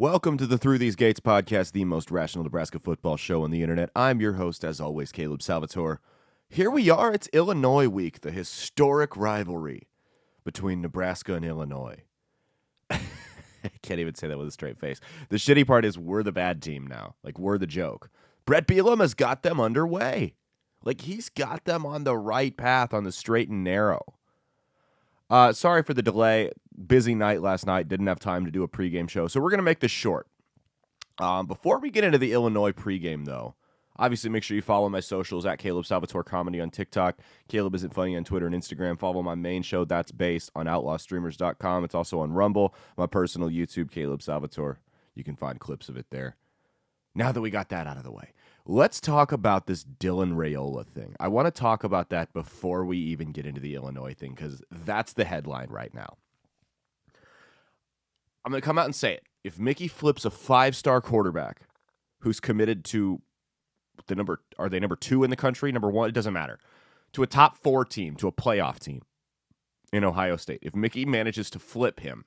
Welcome to the Through These Gates podcast, the most rational Nebraska football show on the internet. I'm your host, as always, Caleb Salvatore. Here we are. It's Illinois week, the historic rivalry between Nebraska and Illinois. I can't even say that with a straight face. The shitty part is we're the bad team now. Like, we're the joke. Brett Bielema has got them underway. Like, he's got them on the right path, on the straight and narrow. Sorry for the delay. Busy night last night. Didn't have time to do a pregame show, so we're going to make this short. Before we get into the Illinois pregame, though, obviously make sure you follow my socials at Caleb Salvatore Comedy on TikTok. Caleb Isn't Funny on Twitter and Instagram. Follow my main show. That's based on outlawstreamers.com. It's also on Rumble. My personal YouTube, Caleb Salvatore. You can find clips of it there. Now that we got that out of the way, let's talk about this Dylan Raiola thing. I want to talk about that before we even get into the Illinois thing, because that's the headline right now. I'm going to come out and say it. If Mickey flips a five-star quarterback who's committed to are they number 2 in the country, number 1, it doesn't matter, to a top 4 team, to a playoff team in Ohio State, if Mickey manages to flip him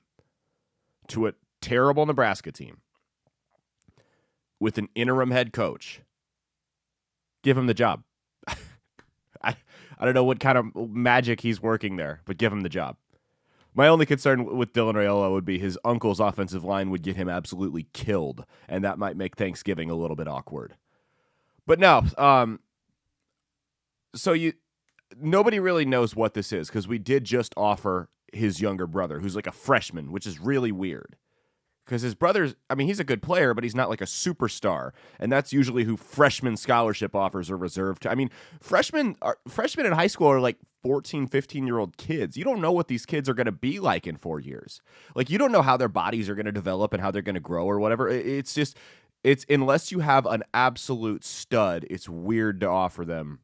to a terrible Nebraska team with an interim head coach, give him the job. I don't know what kind of magic he's working there, but give him the job. My only concern with Dylan Raiola would be his uncle's offensive line would get him absolutely killed, and that might make Thanksgiving a little bit awkward. But no, nobody really knows what this is, because we did just offer his younger brother, who's like a freshman, which is really weird. Because his brother's, he's a good player, but he's not like a superstar. And that's usually who freshman scholarship offers are reserved to. Freshmen in high school are like 14, 15-year-old kids. You don't know what these kids are going to be like in 4 years. Like, you don't know how their bodies are going to develop and how they're going to grow or whatever. It's unless you have an absolute stud, it's weird to offer them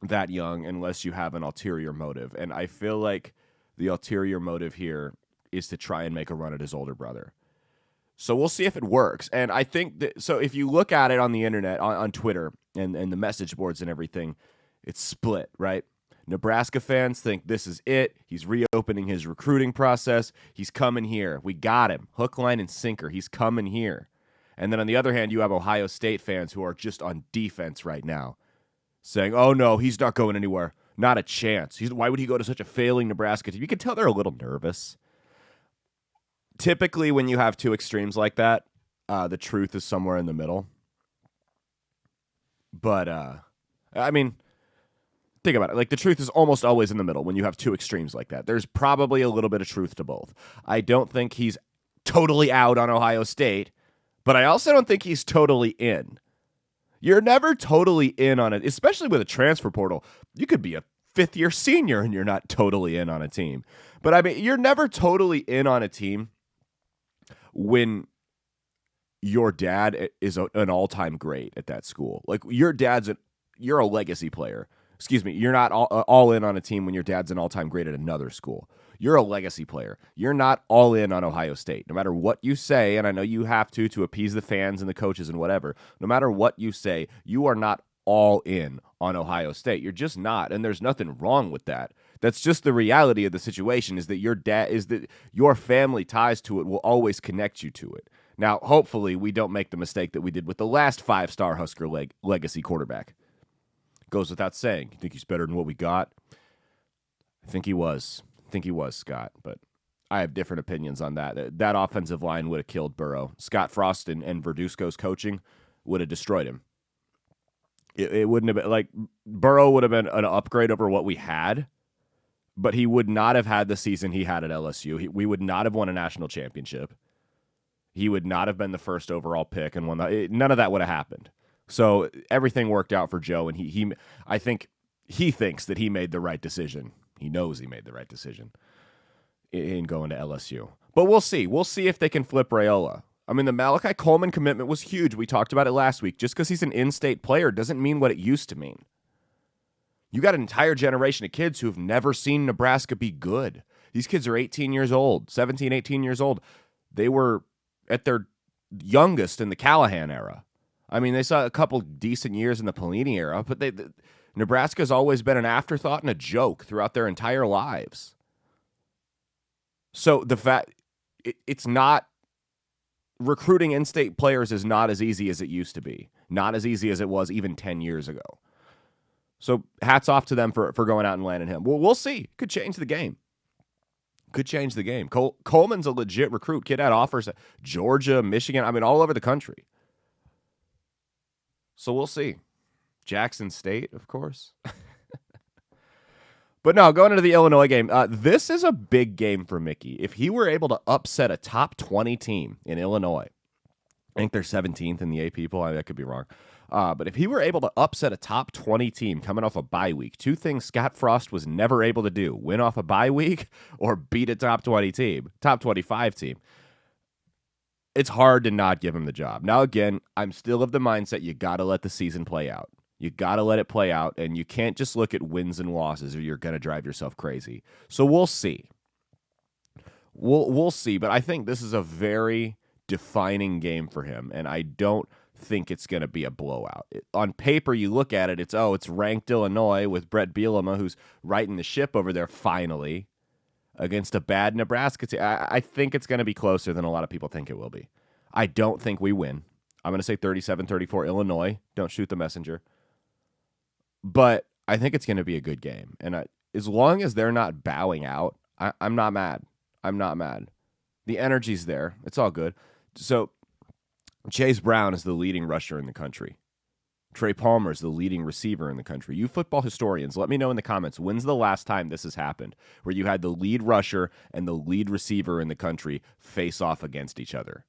that young unless you have an ulterior motive. And I feel like the ulterior motive here is to try and make a run at his older brother. So we'll see if it works. And I think that, so if you look at it on the internet, on Twitter and the message boards and everything, it's split, right? Nebraska fans think this is it. He's reopening his recruiting process. He's coming here. We got him. Hook, line, and sinker. He's coming here. And then on the other hand, you have Ohio State fans who are just on defense right now, saying, oh no, he's not going anywhere. Not a chance. Why would he go to such a failing Nebraska team? You can tell they're a little nervous. Typically, when you have two extremes like that, the truth is somewhere in the middle. But, think about it. Like, the truth is almost always in the middle when you have two extremes like that. There's probably a little bit of truth to both. I don't think he's totally out on Ohio State, but I also don't think he's totally in. You're never totally in on it, especially with a transfer portal. You could be a fifth-year senior and you're not totally in on a team. But, you're never totally in on a team when your dad is an all-time great at that school. Like, you're a legacy player. Excuse me, you're not all in on a team when your dad's an all-time great at another school. You're a legacy player. You're not all in on Ohio State. No matter what you say, and I know you have to appease the fans and the coaches and whatever, no matter what you say, you are not all in on Ohio State. You're just not, and there's nothing wrong with that. That's just the reality of the situation, is that your family ties to it will always connect you to it. Now, hopefully, we don't make the mistake that we did with the last five-star Husker legacy quarterback. Goes without saying. You think he's better than what we got? I think he was, Scott, but I have different opinions on that. That offensive line would have killed Burrow. Scott Frost and Verduzco's coaching would have destroyed him. It wouldn't have been, like, Burrow would have been an upgrade over what we had, but he would not have had the season he had at LSU. We would not have won a national championship. He would not have been the first overall pick and none of that would have happened. So everything worked out for Joe, and I think he thinks that he made the right decision. He knows he made the right decision in going to LSU. But we'll see. We'll see if they can flip Raiola. The Malachi Coleman commitment was huge. We talked about it last week. Just because he's an in-state player doesn't mean what it used to mean. You got an entire generation of kids who've never seen Nebraska be good. These kids are 18 years old, 17, 18 years old. They were at their youngest in the Callahan era. They saw a couple decent years in the Pelini era, but Nebraska's always been an afterthought and a joke throughout their entire lives. So the fact it's not recruiting in-state players is not as easy as it used to be. Not as easy as it was even 10 years ago. So hats off to them for going out and landing him. Well, we'll see. Could change the game. Could change the game. Coleman's a legit recruit. Kid had offers at Georgia, Michigan, all over the country. So we'll see. Jackson State, of course. But no, going into the Illinois game, this is a big game for Mickey. If he were able to upset a top 20 team in Illinois, I think they're 17th in the AP poll. I could be wrong. But if he were able to upset a top 20 team coming off a bye week, two things Scott Frost was never able to do, win off a bye week or beat a top 20 team, top 25 team. It's hard to not give him the job. Now, again, I'm still of the mindset you got to let the season play out. You got to let it play out, and you can't just look at wins and losses or you're going to drive yourself crazy. So we'll see. We'll see, but I think this is a very defining game for him, and I don't think it's going to be a blowout. On paper, you look at it, it's ranked Illinois with Brett Bielema, who's righting the ship over there finally against a bad Nebraska team. I think it's going to be closer than a lot of people think it will be. I don't think we win. I'm going to say 37-34 Illinois. Don't shoot the messenger. But I think it's going to be a good game. And as long as they're not bowing out, I'm not mad. I'm not mad. The energy's there. It's all good. So Chase Brown is the leading rusher in the country. Trey Palmer is the leading receiver in the country. You football historians, let me know in the comments, when's the last time this has happened, where you had the lead rusher and the lead receiver in the country face off against each other?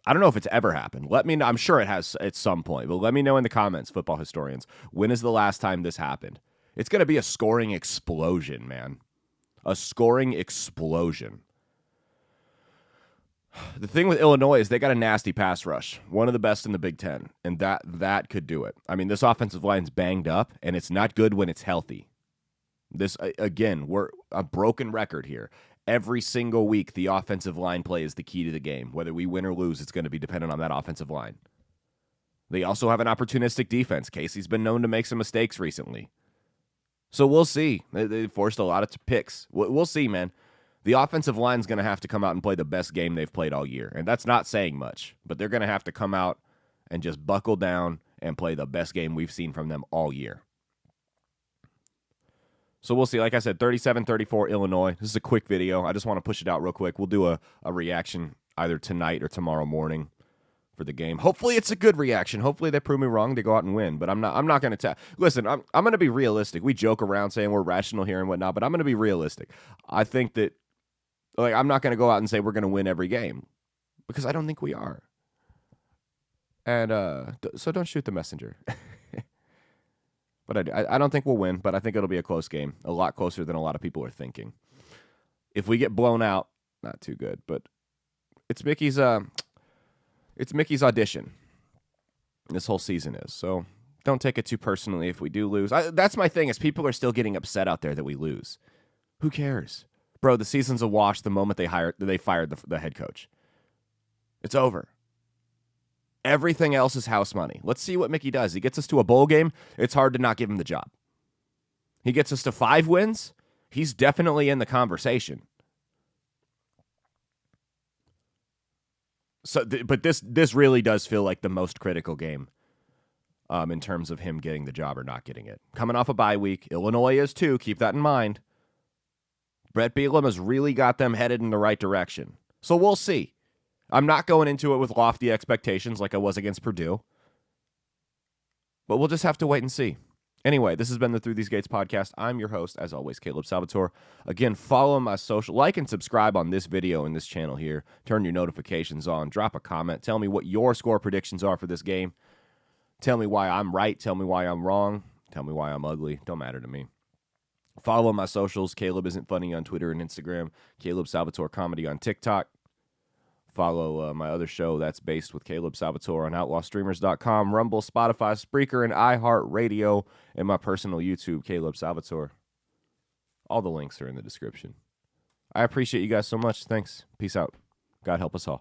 I don't know if it's ever happened. Let me know. I'm sure it has at some point, but let me know in the comments, football historians. When is the last time this happened? It's going to be a scoring explosion, man. A scoring explosion. The thing with Illinois is they got a nasty pass rush, one of the best in the Big Ten, and that could do it. This offensive line's banged up, and it's not good when it's healthy. This, again, we're a broken record here. Every single week, the offensive line play is the key to the game. Whether we win or lose, it's going to be dependent on that offensive line. They also have an opportunistic defense. Casey's been known to make some mistakes recently. So we'll see. They forced a lot of picks. We'll see, man. The offensive line's going to have to come out and play the best game they've played all year. And that's not saying much, but they're going to have to come out and just buckle down and play the best game we've seen from them all year. So we'll see. Like I said, 37-34 Illinois. This is a quick video. I just want to push it out real quick. We'll do a reaction either tonight or tomorrow morning for the game. Hopefully it's a good reaction. Hopefully they prove me wrong. They go out and win. But I'm not going to listen, I'm going to be realistic. We joke around saying we're rational here and whatnot, but I'm going to be realistic. I think that I'm not going to go out and say we're going to win every game because I don't think we are. And so don't shoot the messenger. But I don't think we'll win, but I think it'll be a close game, a lot closer than a lot of people are thinking. If we get blown out, not too good, but it's Mickey's audition. This whole season is, so don't take it too personally if we do lose. That's my thing, is people are still getting upset out there that we lose. Who cares? Bro, the season's a wash the moment they fired the head coach. It's over. Everything else is house money. Let's see what Mickey does. He gets us to a bowl game. It's hard to not give him the job. He gets us to 5 wins. He's definitely in the conversation. So, but this really does feel like the most critical game in terms of him getting the job or not getting it. Coming off a bye week. Illinois is too. Keep that in mind. Brett Bielema has really got them headed in the right direction. So we'll see. I'm not going into it with lofty expectations like I was against Purdue. But we'll just have to wait and see. Anyway, this has been the Through These Gates podcast. I'm your host, as always, Caleb Salvatore. Again, follow my social, like and subscribe on this video and this channel here. Turn your notifications on. Drop a comment. Tell me what your score predictions are for this game. Tell me why I'm right. Tell me why I'm wrong. Tell me why I'm ugly. Don't matter to me. Follow my socials. Caleb Isn't Funny on Twitter and Instagram. Caleb Salvatore Comedy on TikTok. Follow my other show, That's Based with Caleb Salvatore, on outlawstreamers.com, Rumble, Spotify, Spreaker, and iHeartRadio, and my personal YouTube, Caleb Salvatore. All the links are in the description. I appreciate you guys so much. Thanks. Peace out. God help us all.